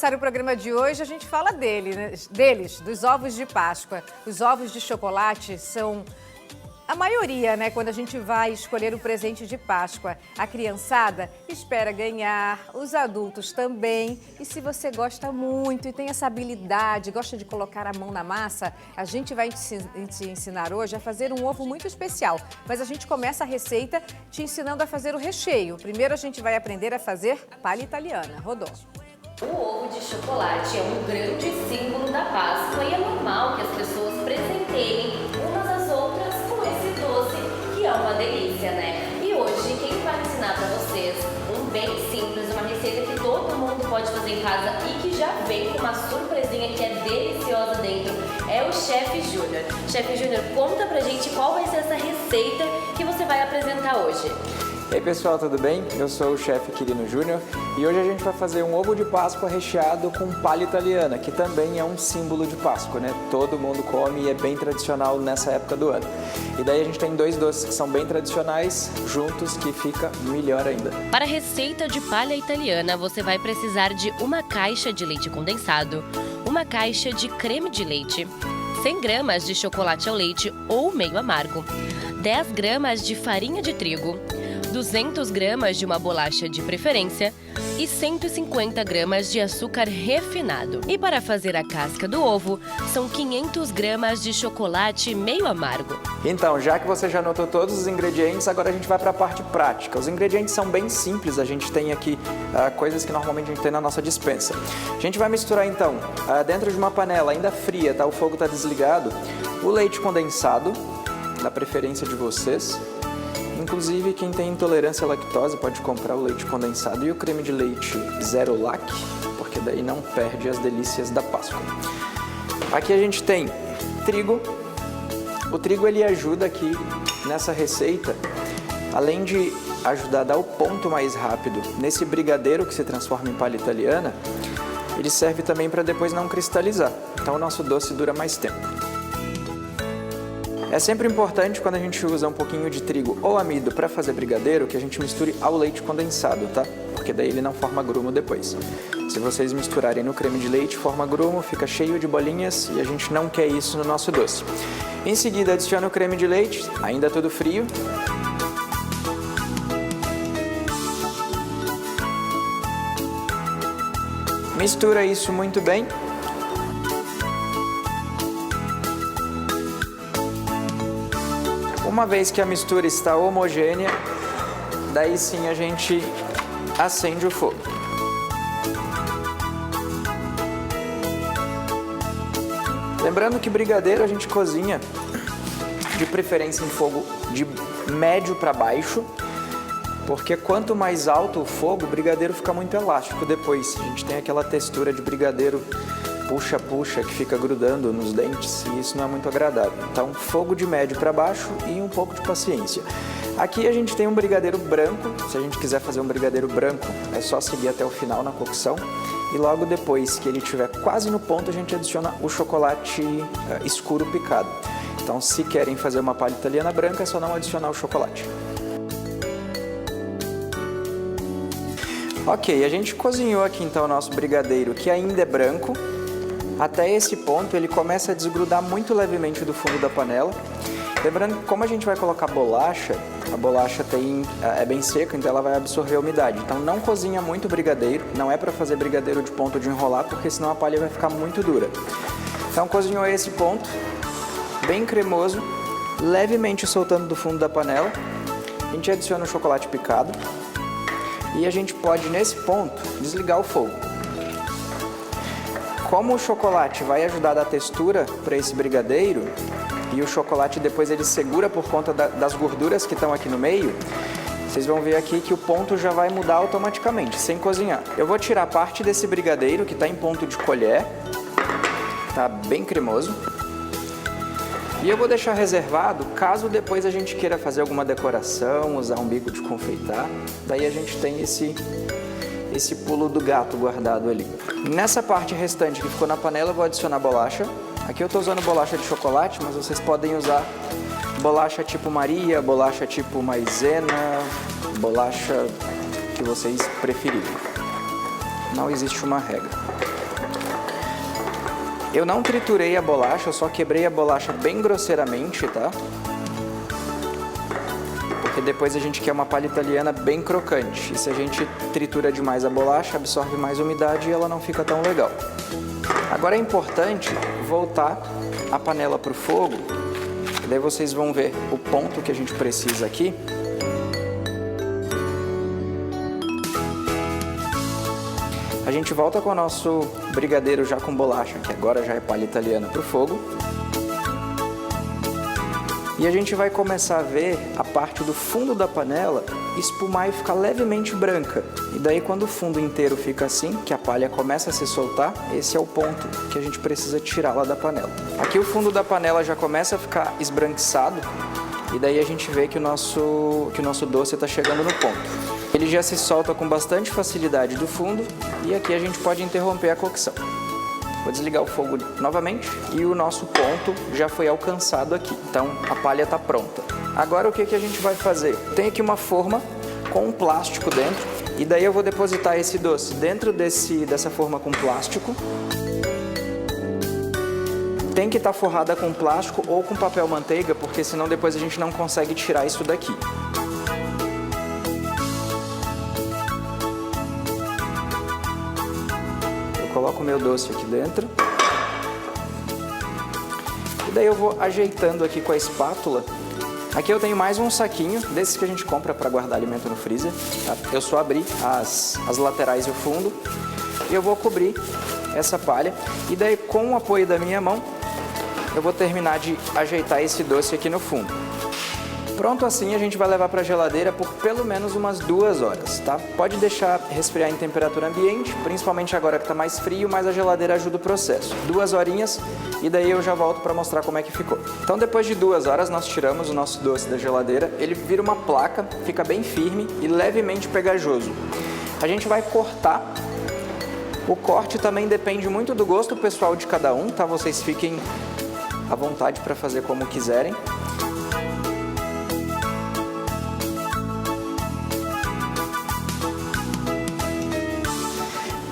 começar o programa de hoje, a gente fala deles, dos ovos de Páscoa. Os ovos de chocolate são a maioria, né? Quando a gente vai escolher o presente de Páscoa. A criançada espera ganhar, os adultos também. E se você gosta muito e tem essa habilidade, gosta de colocar a mão na massa, a gente vai te ensinar hoje a fazer um ovo muito especial. Mas a gente começa a receita te ensinando a fazer o recheio. Primeiro a gente vai aprender a fazer palha italiana. Rodou. O ovo de chocolate é um grande símbolo da Páscoa e é normal que as pessoas presenteiem umas às outras com esse doce, que é uma delícia, né? E hoje quem vai ensinar para vocês um bem simples, uma receita que todo mundo pode fazer em casa e que já vem com uma surpresinha que é deliciosa dentro, é o Chef Júnior. Chef Júnior, conta pra gente qual vai ser essa receita que você vai apresentar hoje. E aí pessoal, tudo bem? Eu sou o chefe Quirino Júnior e hoje a gente vai fazer um ovo de Páscoa recheado com palha italiana, que também é um símbolo de Páscoa, né? Todo mundo come e é bem tradicional nessa época do ano. E daí a gente tem dois doces que são bem tradicionais, juntos, que fica melhor ainda. Para a receita de palha italiana, você vai precisar de uma caixa de leite condensado, uma caixa de creme de leite, 100 gramas de chocolate ao leite ou meio amargo, 10 gramas de farinha de trigo, 200 gramas de uma bolacha de preferência e 150 gramas de açúcar refinado. E para fazer a casca do ovo, são 500 gramas de chocolate meio amargo. Então, já que você já anotou todos os ingredientes, agora a gente vai para a parte prática. Os ingredientes são bem simples, a gente tem aqui coisas que normalmente a gente tem na nossa despensa. A gente vai misturar então, dentro de uma panela ainda fria, tá? O fogo está desligado, o leite condensado, da preferência de vocês. Inclusive, quem tem intolerância à lactose pode comprar o leite condensado e o creme de leite zero lac, porque daí não perde as delícias da Páscoa. Aqui a gente tem trigo. O trigo ele ajuda aqui nessa receita, além de ajudar a dar o ponto mais rápido nesse brigadeiro que se transforma em palha italiana, ele serve também para depois não cristalizar. Então o nosso doce dura mais tempo. É sempre importante quando a gente usa um pouquinho de trigo ou amido para fazer brigadeiro que a gente misture ao leite condensado, tá? Porque daí ele não forma grumo depois. Se vocês misturarem no creme de leite, forma grumo, fica cheio de bolinhas e a gente não quer isso no nosso doce. Em seguida, adiciona o creme de leite, ainda tudo frio. Mistura isso muito bem. Uma vez que a mistura está homogênea, daí sim a gente acende o fogo. Lembrando que brigadeiro a gente cozinha de preferência em fogo de médio para baixo, porque quanto mais alto o fogo, o brigadeiro fica muito elástico depois. A gente tem aquela textura de brigadeiro puxa-puxa que fica grudando nos dentes e isso não é muito agradável. Então, fogo de médio para baixo e um pouco de paciência. Aqui a gente tem um brigadeiro branco. Se a gente quiser fazer um brigadeiro branco, é só seguir até o final na cocção. E logo depois que ele estiver quase no ponto, a gente adiciona o chocolate escuro picado. Então, se querem fazer uma palha italiana branca, é só não adicionar o chocolate. Ok, a gente cozinhou aqui então o nosso brigadeiro, que ainda é branco. Até esse ponto ele começa a desgrudar muito levemente do fundo da panela. Lembrando que como a gente vai colocar bolacha, a bolacha é bem seca, então ela vai absorver a umidade. Então não cozinha muito o brigadeiro, não é para fazer brigadeiro de ponto de enrolar, porque senão a palha vai ficar muito dura. Então cozinhou esse ponto, bem cremoso, levemente soltando do fundo da panela. A gente adiciona o chocolate picado e a gente pode nesse ponto desligar o fogo. Como o chocolate vai ajudar a dar textura para esse brigadeiro e o chocolate depois ele segura por conta das gorduras que estão aqui no meio, vocês vão ver aqui que o ponto já vai mudar automaticamente, sem cozinhar. Eu vou tirar parte desse brigadeiro que está em ponto de colher, está bem cremoso. E eu vou deixar reservado caso depois a gente queira fazer alguma decoração, usar um bico de confeitar. Daí a gente tem esse pulo do gato guardado ali. Nessa parte restante que ficou na panela, eu vou adicionar bolacha. Aqui eu estou usando bolacha de chocolate, mas vocês podem usar bolacha tipo Maria, bolacha tipo maisena, bolacha que vocês preferirem. Não existe uma regra. Eu não triturei a bolacha, eu só quebrei a bolacha bem grosseiramente, tá? Porque depois a gente quer uma palha italiana bem crocante. E se a gente tritura demais a bolacha, absorve mais umidade e ela não fica tão legal. Agora é importante voltar a panela para o fogo. E daí vocês vão ver o ponto que a gente precisa aqui. A gente volta com o nosso brigadeiro já com bolacha, que agora já é palha italiana para o fogo. E a gente vai começar a ver a parte do fundo da panela espumar e ficar levemente branca. E daí quando o fundo inteiro fica assim, que a palha começa a se soltar, esse é o ponto que a gente precisa tirar lá da panela. Aqui o fundo da panela já começa a ficar esbranquiçado e daí a gente vê que o nosso doce está chegando no ponto. Ele já se solta com bastante facilidade do fundo e aqui a gente pode interromper a cocção. Vou desligar o fogo novamente e o nosso ponto já foi alcançado aqui. Então a palha está pronta. Agora o que a gente vai fazer? Tem aqui uma forma com um plástico dentro e daí eu vou depositar esse doce dentro dessa forma com plástico. Tem que estar forrada com plástico ou com papel manteiga, porque senão depois a gente não consegue tirar isso daqui. Coloco o meu doce aqui dentro. E daí eu vou ajeitando aqui com a espátula. Aqui eu tenho mais um saquinho desses que a gente compra para guardar alimento no freezer. Tá? Eu só abri as laterais e o fundo. E eu vou cobrir essa palha. E daí com o apoio da minha mão, eu vou terminar de ajeitar esse doce aqui no fundo. Pronto assim, a gente vai levar para a geladeira por pelo menos umas 2 horas, tá? Pode deixar resfriar em temperatura ambiente, principalmente agora que está mais frio, mas a geladeira ajuda o processo. 2 horinhas e daí eu já volto para mostrar como é que ficou. Então depois de 2 horas nós tiramos o nosso doce da geladeira, ele vira uma placa, fica bem firme e levemente pegajoso. A gente vai cortar. O corte também depende muito do gosto pessoal de cada um, tá? Vocês fiquem à vontade para fazer como quiserem.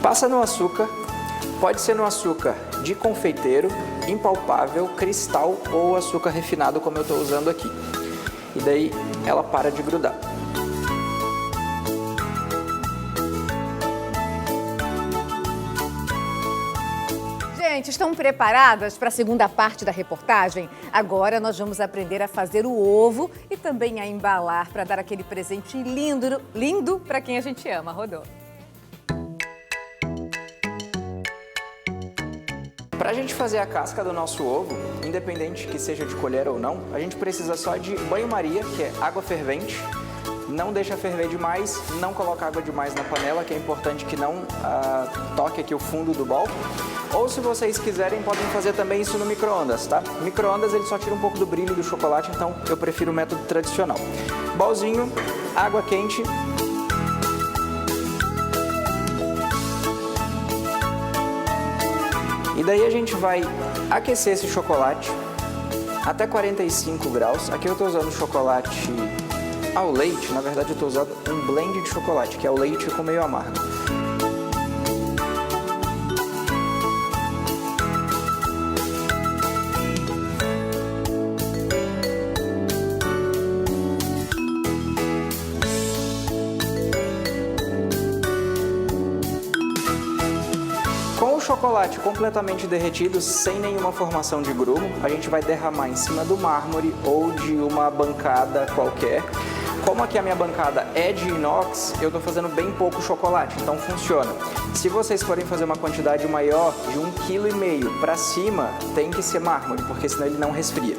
Passa no açúcar, pode ser no açúcar de confeiteiro, impalpável, cristal ou açúcar refinado como eu estou usando aqui. E daí ela para de grudar. Gente, estão preparadas para a segunda parte da reportagem? Agora nós vamos aprender a fazer o ovo e também a embalar para dar aquele presente lindo para quem a gente ama. Rodou. Para a gente fazer a casca do nosso ovo, independente que seja de colher ou não, a gente precisa só de banho-maria, que é água fervente. Não deixa ferver demais, não coloca água demais na panela, que é importante que não toque aqui o fundo do bol. Ou se vocês quiserem, podem fazer também isso no micro-ondas, tá? O micro-ondas ele só tira um pouco do brilho do chocolate, então eu prefiro o método tradicional. Bolzinho, água quente. E daí a gente vai aquecer esse chocolate até 45 graus. Aqui eu estou usando chocolate ao leite, na verdade eu estou usando um blend de chocolate, que é o leite com meio amargo. Com o chocolate completamente derretido, sem nenhuma formação de grumo, a gente vai derramar em cima do mármore ou de uma bancada qualquer. Como aqui a minha bancada é de inox, eu estou fazendo bem pouco chocolate, então funciona. Se vocês forem fazer uma quantidade maior, de 1,5 kg para cima, tem que ser mármore, porque senão ele não resfria.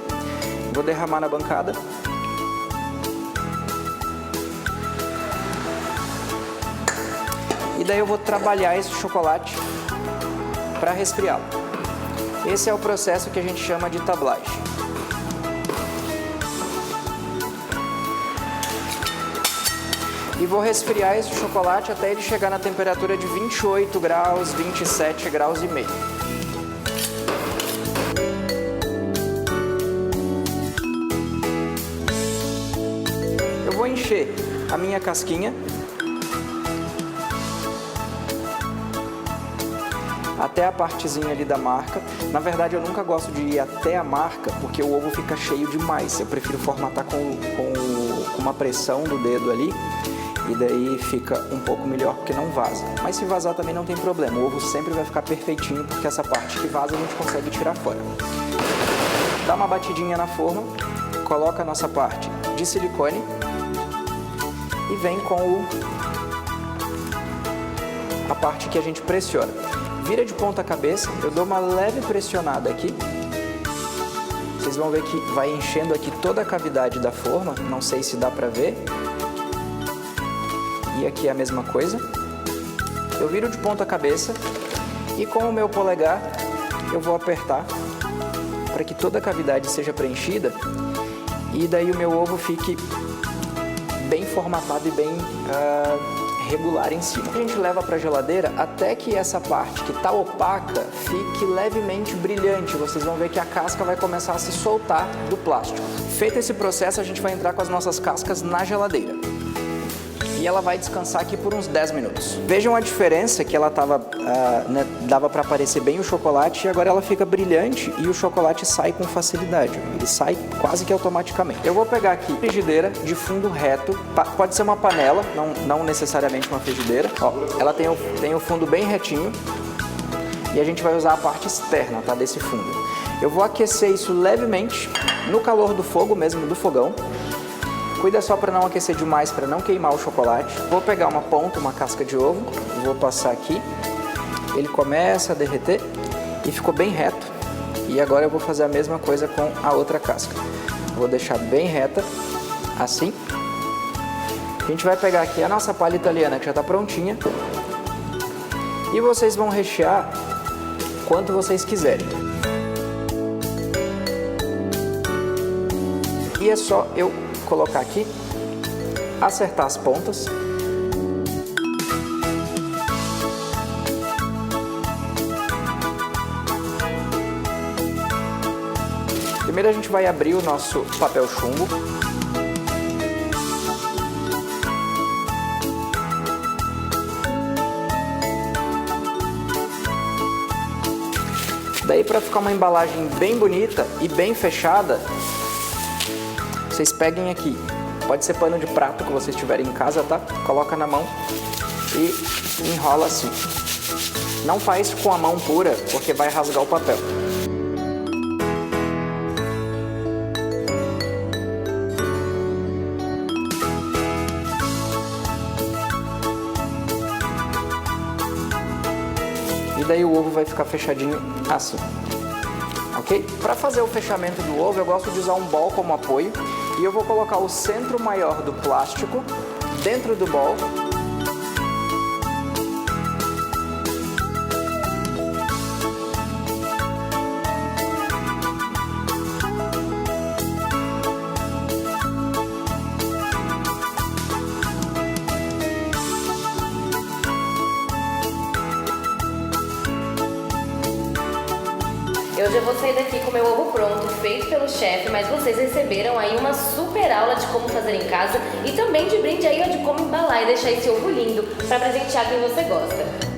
Vou derramar na bancada. E daí eu vou trabalhar esse chocolate para resfriá-lo. Esse é o processo que a gente chama de tablagem. E vou resfriar esse chocolate até ele chegar na temperatura de 28 graus, 27 graus e meio. Eu vou encher a minha casquinha. até a partezinha ali da marca. Na verdade, eu nunca gosto de ir até a marca, porque o ovo fica cheio demais. Eu prefiro formatar com uma pressão do dedo ali, e daí fica um pouco melhor porque não vaza. Mas se vazar também não tem problema, o ovo sempre vai ficar perfeitinho, porque essa parte que vaza a gente consegue tirar fora. Dá uma batidinha na forma, coloca a nossa parte de silicone e vem com a parte que a gente pressiona. Vira de ponta cabeça, eu dou uma leve pressionada aqui. Vocês vão ver que vai enchendo aqui toda a cavidade da forma, não sei se dá pra ver. E aqui é a mesma coisa. Eu viro de ponta cabeça e com o meu polegar eu vou apertar para que toda a cavidade seja preenchida e daí o meu ovo fique bem formatado e bem regular em cima. A gente leva para a geladeira até que essa parte que está opaca fique levemente brilhante. Vocês vão ver que a casca vai começar a se soltar do plástico. Feito esse processo, a gente vai entrar com as nossas cascas na geladeira. E ela vai descansar aqui por uns 10 minutos. Vejam a diferença que ela tava, dava para aparecer bem o chocolate e agora ela fica brilhante e o chocolate sai com facilidade. Ele sai quase que automaticamente. Eu vou pegar aqui frigideira de fundo reto, pode ser uma panela, não necessariamente uma frigideira. Ó, ela tem o fundo bem retinho e a gente vai usar a parte externa, tá, desse fundo. Eu vou aquecer isso levemente no calor do fogo mesmo, do fogão. Cuida só para não aquecer demais, para não queimar o chocolate. Vou pegar uma ponta, uma casca de ovo, vou passar aqui. Ele começa a derreter e ficou bem reto. E agora eu vou fazer a mesma coisa com a outra casca. Vou deixar bem reta, assim. A gente vai pegar aqui a nossa palha italiana, que já está prontinha. E vocês vão rechear quanto vocês quiserem. E é só eu colocar aqui, acertar as pontas. Primeiro a gente vai abrir o nosso papel chumbo. Daí, para ficar uma embalagem bem bonita e bem fechada, vocês peguem aqui, pode ser pano de prato que vocês tiverem em casa, tá? Coloca na mão e enrola assim. Não faz com a mão pura, porque vai rasgar o papel. E daí o ovo vai ficar fechadinho assim. Ok? Para fazer o fechamento do ovo, eu gosto de usar um bol como apoio e eu vou colocar o centro maior do plástico dentro do bol. Eu já vou sair daqui com meu ovo pronto, feito pelo chefe, mas vocês receberam aí uma super aula de como fazer em casa e também de brinde aí ó, de como embalar e deixar esse ovo lindo para presentear quem você gosta.